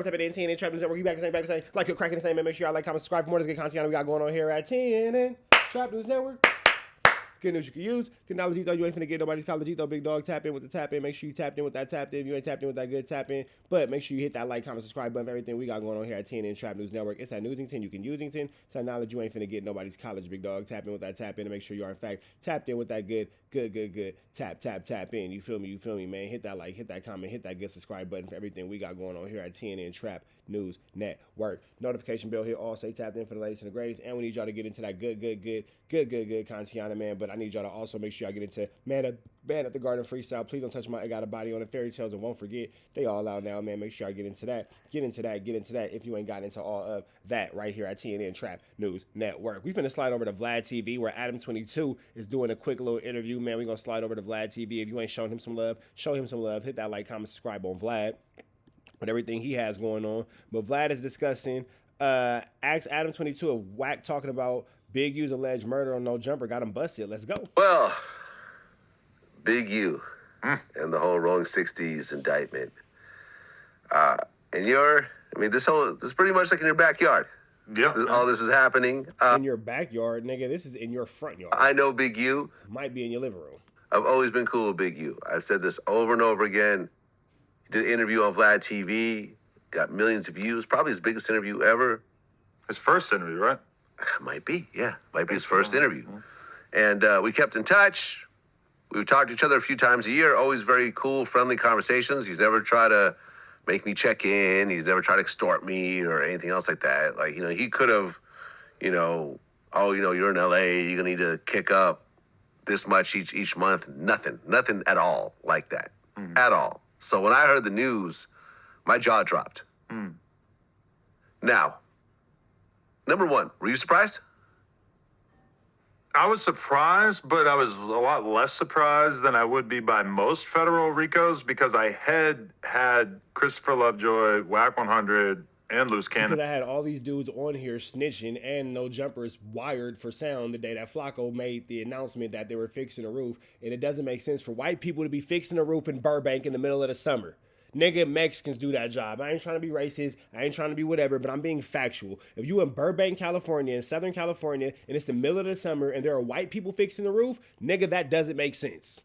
Type of TNN Trap News Network. You back the same. Like you're cracking the same, man. Make sure y'all like, comment, subscribe for more of this good content we got going on here at TNN Trap News Network. Good news you can use. Good knowledge, though. You ain't finna get nobody's college, though. Big dog, tap in with the tap in. Make sure you tapped in with that tapped in. If you ain't tapped in with that good tap in. But make sure you hit that like, comment, subscribe button for everything we got going on here at TNN Trap News Network. It's at Newsington. You can Usington. It's that knowledge you ain't finna get nobody's college, big dog. Tap in with that tap in and make sure you are, in fact, tapped in with that good tap in. You feel me, man? Hit that like, hit that comment, hit that good subscribe button for everything we got going on here at TNN Trap News Network. Notification bell here. All say tapped in for the latest and the greatest. And we need y'all to get into that good content, man. But I need y'all to also make sure y'all get into Man at the Garden freestyle. Please don't touch my I Got a Body on it. Fairy tales, and won't forget they all out now, man. Make sure y'all get into that. Get into that. If you ain't gotten into all of that right here at TNN Trap News Network. We finna slide over to Vlad TV where Adam22 is doing a quick little interview, man. We gonna slide over to Vlad TV. If you ain't showing him some love, show him some love. Hit that like, comment, subscribe on Vlad with everything he has going on. But Vlad is discussing ask Adam22 of Wack talking about Big U's alleged murder on No Jumper. Got him busted. Let's go. Well, Big U and the whole Rolling 60s indictment. And this is pretty much like in your backyard. Yeah. All this is happening. In your backyard, nigga. This is in your front yard. I know Big U. Might be in your living room. I've always been cool with Big U. I've said this over and over again. He did an interview on Vlad TV. Got millions of views. Probably his biggest interview ever. His first interview, right? Might be, yeah. Might be his first interview. And we kept in touch. We would talk to each other a few times a year. Always very cool, friendly conversations. He's never tried to make me check in. He's never tried to extort me or anything else like that. Like, he could have, you're in LA. You're going to need to kick up this much each month. Nothing at all like that. At all. So when I heard the news, my jaw dropped. Now, number one, were you surprised? I was surprised, but I was a lot less surprised than I would be by most federal RICOs because I had Christopher Lovejoy, Wack 100, and Loose Cannon. Because I had all these dudes on here snitching and No Jumpers wired for sound the day that FLAKKO made the announcement that they were fixing a roof. And it doesn't make sense for white people to be fixing a roof in Burbank in the middle of the summer. Nigga, Mexicans do that job. I ain't trying to be racist. I ain't trying to be whatever, but I'm being factual. If you in Burbank, California, in Southern California, and it's the middle of the summer and there are white people fixing the roof, nigga, that doesn't make sense.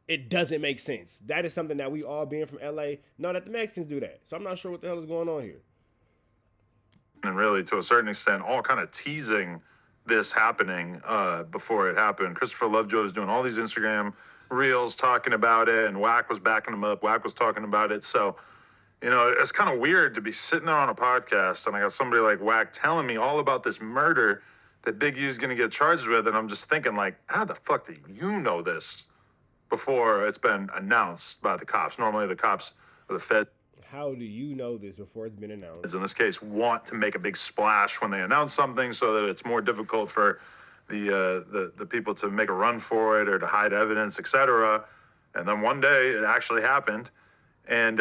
It doesn't make sense. That is something that we all being from LA know that the Mexicans do that. So I'm not sure what the hell is going on here. And really, to a certain extent, all kind of teasing this happening before it happened. Christopher Lovejoy was doing all these Instagram reels talking about it, and Wack was backing him up. Wack was talking about it. So, it's kind of weird to be sitting there on a podcast, and I got somebody like Wack telling me all about this murder that Big U's going to get charged with, and I'm just thinking, like, how the fuck do you know this before it's been announced by the cops? Normally, the cops or the Fed. How do you know this before it's been announced? In this case, want to make a big splash when they announce something so that it's more difficult for the people to make a run for it or to hide evidence, etc. And then one day it actually happened. And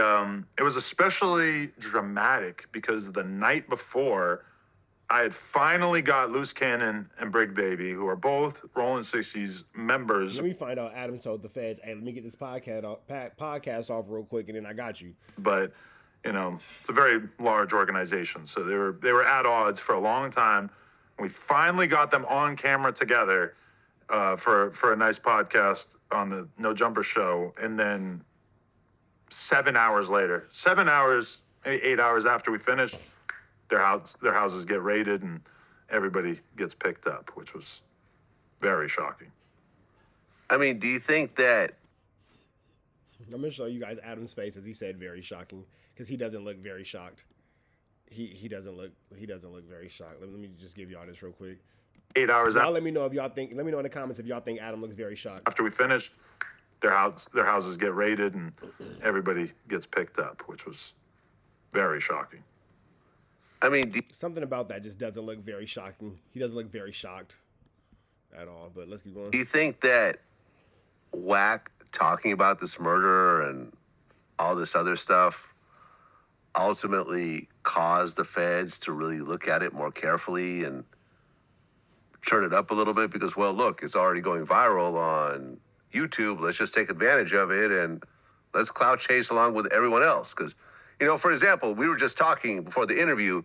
it was especially dramatic because the night before, I had finally got Loose Cannon and Brig Baby, who are both Rolling 60s members. Let me find out. Adam told the feds, hey, let me get this podcast off real quick, and then I got you. But, it's a very large organization. So they were at odds for a long time. We finally got them on camera together for a nice podcast on the No Jumper show. And then 7 hours later, 7 hours, 8 hours after we finished, their houses get raided and everybody gets picked up, which was very shocking. I mean, do you think that... I'm going to show you guys Adam's face as he said very shocking because he doesn't look very shocked. He doesn't look very shocked. Let me just give y'all this real quick. 8 hours out. Let me know in the comments if y'all think Adam looks very shocked. After we finished, their houses get raided and everybody gets picked up, which was very shocking. I mean, something about that just doesn't look very shocking. He doesn't look very shocked at all, but let's keep going. Do you think that Wack talking about this murder and all this other stuff ultimately caused the feds to really look at it more carefully and turn it up a little bit? Because, well, look, it's already going viral on YouTube. Let's just take advantage of it and let's clout chase along with everyone else. Because You know, for example, we were just talking before the interview.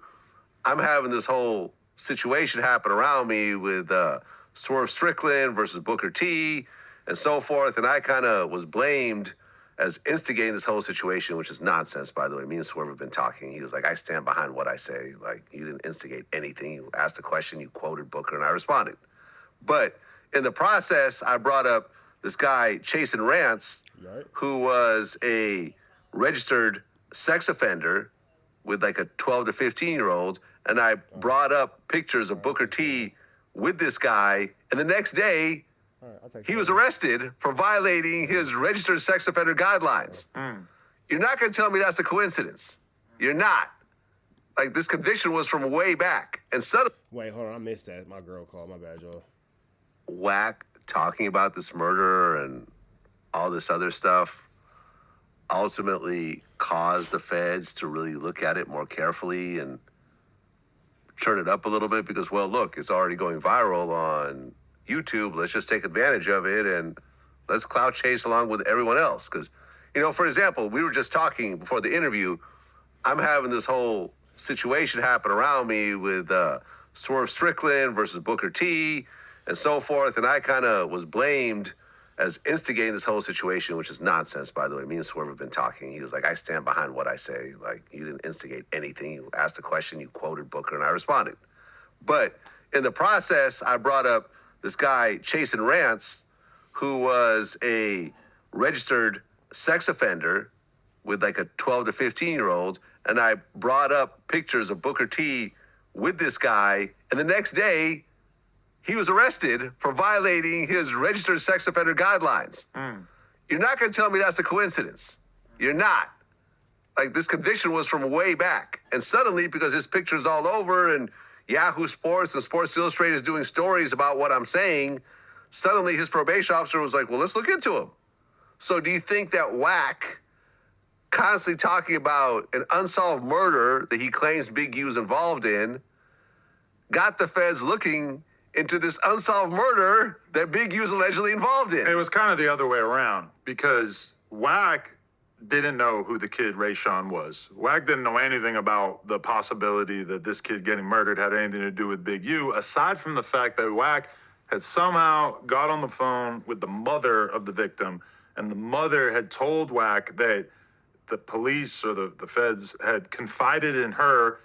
I'm having this whole situation happen around me with Swerve Strickland versus Booker T and so forth. And I kind of was blamed as instigating this whole situation, which is nonsense, by the way. Me and Swerve have been talking. He was like, I stand behind what I say. Like, you didn't instigate anything. You asked a question, you quoted Booker, and I responded. But in the process, I brought up this guy, Chasing Rants, Right. who was a registered sex offender with like a 12 to 15-year-old. And I brought up pictures of Booker T with this guy. And the next day, All right, I'll take he that. was arrested for violating his registered sex offender guidelines. You're not going to tell me that's a coincidence. You're not. Like, this conviction was from way back. And suddenly, Wait, hold on. I missed that. My girl called. My bad, y'all. Wack talking about this murder and all this other stuff ultimately caused the feds to really look at it more carefully and turn it up a little bit because, well, look, it's already going viral on YouTube. Let's just take advantage of it and let's clout chase along with everyone else. Because, you know, for example, we were just talking before the interview. I'm having this whole situation happen around me with Swerve Strickland versus Booker T and so forth. And I kind of was blamed as instigating this whole situation, which is nonsense, by the way. Me and Swerve have been talking. He was like, I stand behind what I say. Like, you didn't instigate anything. You asked a question, you quoted Booker, and I responded. But in the process, I brought up this guy, Chasing Rants, who was a registered sex offender with like a 12 to 15-year-old. And I brought up pictures of Booker T with this guy. And the next day, he was arrested for violating his registered sex offender guidelines. You're not going to tell me that's a coincidence. You're not. Like, this conviction was from way back. And suddenly, because his picture's all over and Yahoo Sports and Sports Illustrated is doing stories about what I'm saying, suddenly his probation officer was like, well, let's look into him. So do you think that Wack, constantly talking about an unsolved murder that he claims Big U's involved in, got the feds looking into this unsolved murder that Big U's allegedly involved in? It was kind of the other way around because Wack didn't know who the kid Rayshawn was. Wack didn't know anything about the possibility that this kid getting murdered had anything to do with Big U, aside from the fact that Wack had somehow got on the phone with the mother of the victim, and the mother had told Wack that the police or the feds had confided in her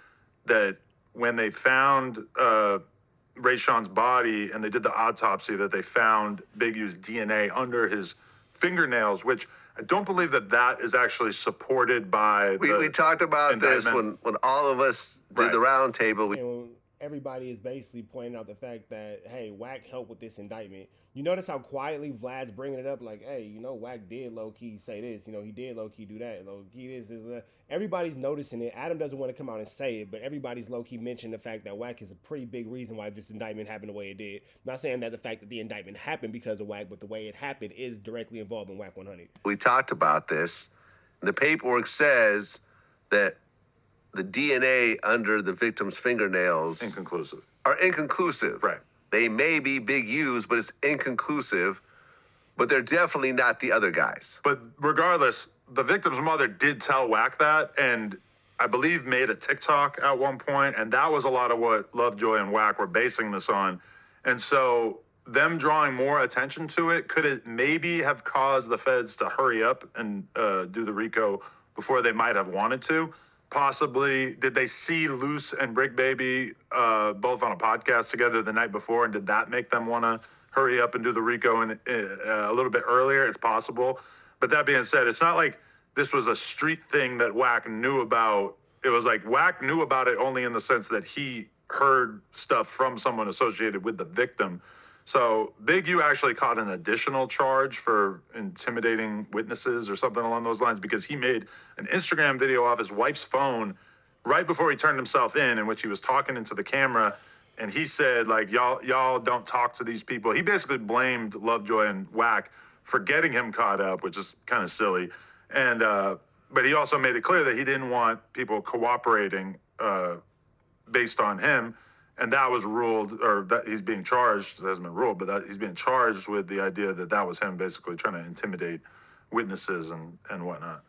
that when they found Rayshawn's body and they did the autopsy, that they found Big U's DNA under his fingernails, which I don't believe that is actually supported by We talked about this indictment. when all of us did the round table. And everybody is basically pointing out the fact that, hey, Wack helped with this indictment. You notice how quietly Vlad's bringing it up, like, hey, you know, Wack did low-key say this. You know, he did low-key do that. Low-key this. Everybody's noticing it. Adam doesn't want to come out and say it, but everybody's low-key mentioning the fact that Wack is a pretty big reason why this indictment happened the way it did. I'm not saying that the fact that the indictment happened because of Wack, but the way it happened is directly involved in Wack 100. We talked about this. The paperwork says that the DNA under the victim's fingernails Inconclusive. are inconclusive. Right. They may be Big U's, but it's inconclusive. But they're definitely not the other guys. But regardless, the victim's mother did tell Wack that, and I believe made a TikTok at one point, and that was a lot of what Lovejoy and Wack were basing this on. And so them drawing more attention to it, could it maybe have caused the feds to hurry up and do the RICO before they might have wanted to? Possibly. Did they see Luce and Brick Baby both on a podcast together the night before, and did that make them want to hurry up and do the RICO a little bit earlier? It's possible. But that being said, it's not like this was a street thing that Wack knew about. It was like Wack knew about it only in the sense that he heard stuff from someone associated with the victim. So Big U actually caught an additional charge for intimidating witnesses or something along those lines, because he made an Instagram video off his wife's phone right before he turned himself in which he was talking into the camera. And he said, like, y'all don't talk to these people. He basically blamed Lovejoy and Wack for getting him caught up, which is kind of silly. And but he also made it clear that he didn't want people cooperating based on him. And that was ruled, or that he's being charged, it hasn't been ruled, but that he's being charged with the idea that that was him basically trying to intimidate witnesses and whatnot.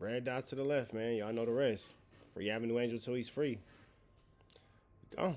Red dots to the left, man. Y'all know the rest. Free Avenue Angel till he's free. Go.